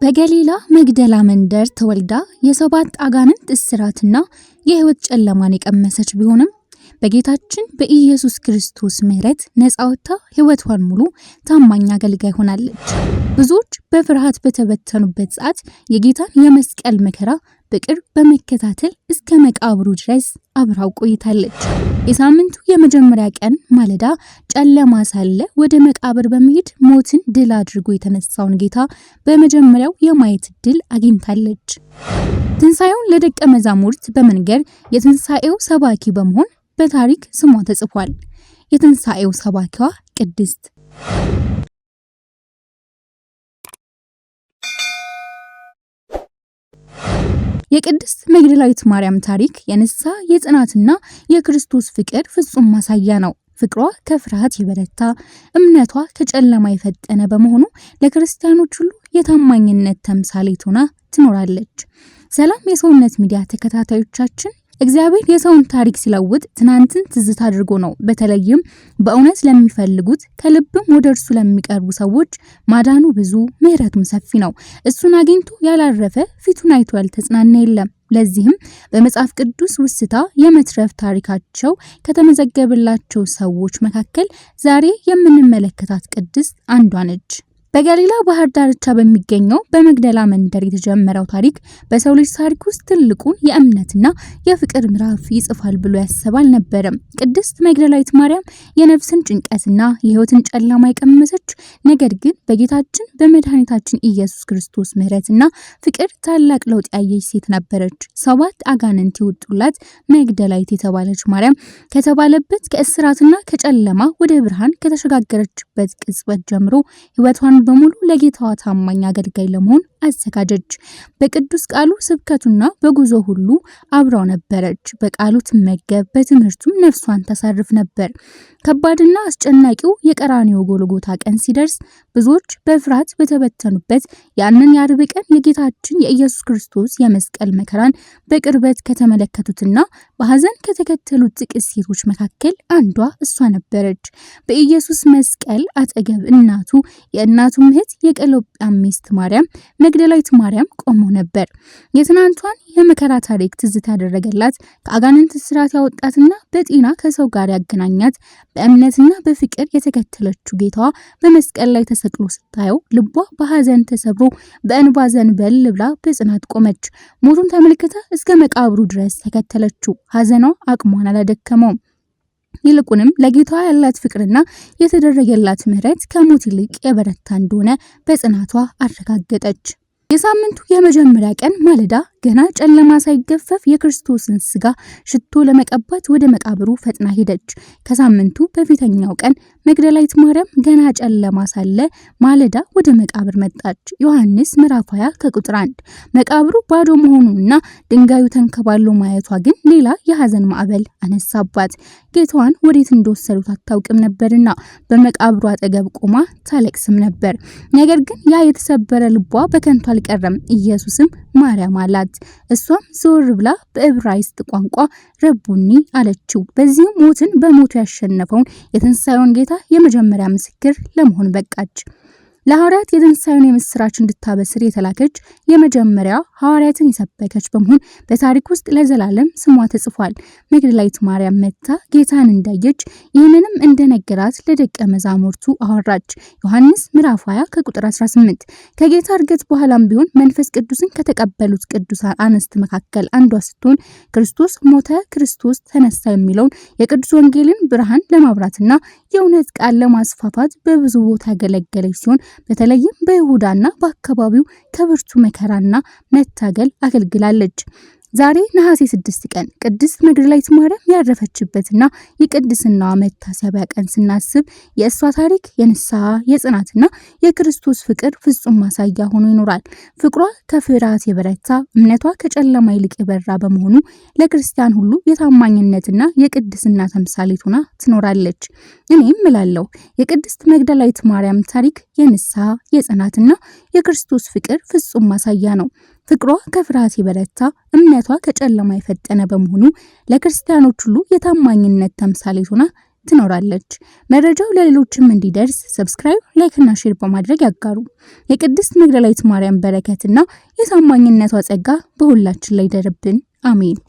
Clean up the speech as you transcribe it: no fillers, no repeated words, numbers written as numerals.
በገሊላ መግደላ መንደር ተወልዳ የሰባት አጋንንት እስራትና የሕይወት ጨለማን የቀመሰች ቢሆንም በጌታችን በኢየሱስ ክርስቶስ ምሕረት ነፃ ወጥታ ሕይወቷን ሙሉ ታማኝ አገልጋይ ሆናለች። ብዙዎች በፍርሃት በተበተኑበት ሰዓት የጌታን የመስቀል መከራ በቅርብ በመከታተል እስከ መቃብሩ ድረስ አብራው ቆይታለች። የሳምንቱ የመጀመሪያ ቀን ማለዳ ጨለማ ሳለ ወደ መቃብር በመሄድ ሞትን ድል አድርጎ የተነሳውን ጌታ በመጀመሪያው የማየት ድል አግኝታለች። ትንሣኤውን ለደቀ መዛሙርት በመንገር የትንሣኤው ሰባኪ በመሆን በታሪክ ስሟ ተጽፏል። የትንሣኤው ሰባኪዋ ቅድስት። የቅድስት መግደላዊት ማርያም ታሪክ የንስሐ የጽናትና የክርስቶስ ፍቅር ፍጹም ማሳያ ነው። ፍቅሯ ከፍርሃት የበረታ እምነቷ ከጨለማ የፈጠነ በመሆኑ ለክርስቲያኖች ሁሉ የታማኝነት ተምሳሌት ሆና ትኖራለች። ሰላም የሰውነት ሚዲያ ተከታታዮቻችን፣ እግዚአብሔር የሰውን ታሪክ ሲለውጥ ትናንትን ትዝታ አድርጎ ነው። በተለይም በእውነት ለሚፈልጉት ከልብም ወደ እርሱ ለሚቀርቡ ሰዎች ማዳኑ ብዙ ምሕረቱም ሰፊ ነው። እሱን አግኝቶ ያላረፈ ፊቱን አይቶ ያልተጽናና የለም። ለዚህም በመጽሐፍ ቅዱስ ውስታ የመትረፍ ታሪካቸው ከተመዘገበላቸው ሰዎች መካከል ዛሬ የምንመለከታት ቅድስት አንዷ ነች። በገሊላ ባህር ዳርቻ በሚገኘው በመግደላ መንደር የተጀመረው ታሪክ በሰው ልጅ ታሪክ ውስጥ ትልቁን የእምነትና የፍቅር ምዕራፍ ይጽፋል ብሎ ያሰብ አልነበረም። ቅድስት መግደላዊት ማርያም የነፍስን ጭንቀትና የሕይወትን ጨለማ የቀመሰች፣ ነገር ግን በጌታችን በመድኃኒታችን ኢየሱስ ክርስቶስ ምሕረትና ፍቅር ታላቅ ለውጥ ያየች ሴት ነበረች። 7 አጋንንት የወጡላት መግደላዊት የተባለች ማርያም ከተባለበት ከእስራትና ከጨለማ ወደ ብርሃን ከተሸጋገረችበት ቅጽበት ጀምሮ ሕይወቷን በሙሉ ለጌታዋ ታማኝ አገልጋይ ለመሆን አዘጋጀች። በቅዱስ ቃሉ ስብከቱና በጉዞ ሁሉ አብራው ነበረች። በቃሉ ትመገብ፣ በትምህርቱም ነፍሷን ታሳርፍ ነበር። ከባድና አስጨናቂው የቀራንዮ ጎልጎታ ቀን ሲደርስ ብዙዎች በፍርሃት በተበተኑበት ያንን የአርብ ቀን የጌታችን የኢየሱስ ክርስቶስ የመስቀል መከራን በቅርበት ከተመለከቱትና በሐዘን ከተከተሉት ጥቂት ሴቶች መካከል አንዷ እሷ ነበረች። በኢየሱስ መስቀል አጠገብ እናቱ የእናቱ እህት የቀሎጵያ ሚስት ማርያም መግደላዊት ማርያም ቆመው ነበር። የትናንቷን የመከራ ታሪክ ትዝታ ያደረገላት ከአጋንንት እስራት ያወጣትና በጤና ከሰው ጋር ያገናኛት በእምነትና በፍቅር የተከተለችው ጌታዋ በመስቀል ላይ ተሰቅሎ ስታየው ልቧ በሐዘን ተሰብሮ በእንባ ዘንበል ብላ በጽናት ቆመች። ሞቱን ተመልክታ እስከ መቃብሩ ድረስ ተከተለችው። ሐዘኗ አቅሟን አላደከመውም። ይልቁንም ለጌታዋ ያላት ፍቅርና የተደረገላት ምሕረት ከሞት ይልቅ የበረታ እንደሆነ በጽናቷ አረጋገጠች። የሳምንቱ የመጀመሪያ ቀን ማለዳ ገና ጨለማ ሳይገፈፍ የክርስቶስን ስጋ ሽቶ ለመቀባት ወደ መቃብሩ ፈጥና ሄደች። ከሳምንቱ በፊተኛው ቀን መግደላዊት ማርያም ገና ጨለማ ሳለ ማለዳ ወደ መቃብር መጣች። ዮሐንስ ምዕራፍ 20 ከቁጥር 1። መቃብሩ ባዶ መሆኑንና ድንጋዩ ተንከባሎ ማየቷ ግን ሌላ የሐዘን ማዕበል አነሳባት። ጌታዋን ወዴት እንደወሰዱት አታውቅም ነበርና በመቃብሩ አጠገብ ቆማ ታለቅስም ነበር። ነገር ግን ያ የተሰበረ ልቧ በከንቱ አልቀረም። ኢየሱስም ማርያም አላት። እሷም ዞር ብላ በዕብራይስጥ ቋንቋ ረቡኒ አለችው። በዚህም ሞትን በሞቱ ያሸነፈውን የትንሣኤውን ጌታ የመጀመሪያ ምስክር ለመሆን በቃች። ለሐዋርያት የትንሣኤውን የምስራች እንድታበስር የተላከች የመጀመሪያ ሐዋርያትን የሰበከች በመሆን በታሪክ ውስጥ ለዘላለም ስሟ ተጽፏል። መግደላዊት ማርያም መጥታ ጌታን እንዳየች ይህንንም እንደነገራት ለደቀ መዛሙርቱ አወራች። ዮሐንስ ምዕራፍ 20 ከቁጥር 18። ከጌታ እርገት በኋላም ቢሆን መንፈስ ቅዱስን ከተቀበሉት ቅዱሳን አንስት መካከል አንዷ ስትሆን ክርስቶስ ሞተ፣ ክርስቶስ ተነሳ የሚለውን የቅዱስ ወንጌልን ብርሃን ለማብራትና የእውነት ቃል ለማስፋፋት በብዙ ቦታ ያገለገለች ሲሆን በተለይም በይሁዳና በአካባቢው ከብርቱ መከራና መታገል አገልግላለች። ዛሬ ነሐሴ 6 ቀን ቅድስት መግደላዊት ማርያም ያረፈችበትና የቅድስናዋ መታሰቢያ ቀን ስናስብ የእሷ ታሪክ የንስሐ የጽናትና የክርስቶስ ፍቅር ፍጹም ማሳያ ሆኖ ይኖራል። ፍቅሯ ከፍርሃት የበረታ እምነቷ ከጨለማ ይልቅ የበራ በመሆኑ ለክርስቲያን ሁሉ የታማኝነትና የቅድስና ተምሳሌት ሆና ትኖራለች። እኔም እላለሁ የቅድስት መግደላዊት ማርያም ታሪክ የንስሐ የጽናትና የክርስቶስ ፍቅር ፍጹም ማሳያ ነው። ፍቅሯ ከፍርሃት የበረታ እምነቷ ከጨለማ የፈጠነ በመሆኑ ለክርስቲያኖች ሁሉ የታማኝነት ተምሳሌት ሆና ትኖራለች። መረጃው ለሌሎችም እንዲደርስ ሰብስክራይብ፣ ላይክ እና ሼር በማድረግ ያጋሩ። የቅድስት መግደላዊት ማርያም በረከትና የታማኝነቷ ጸጋ በሁላችን ላይ ይደርብን። አሜን።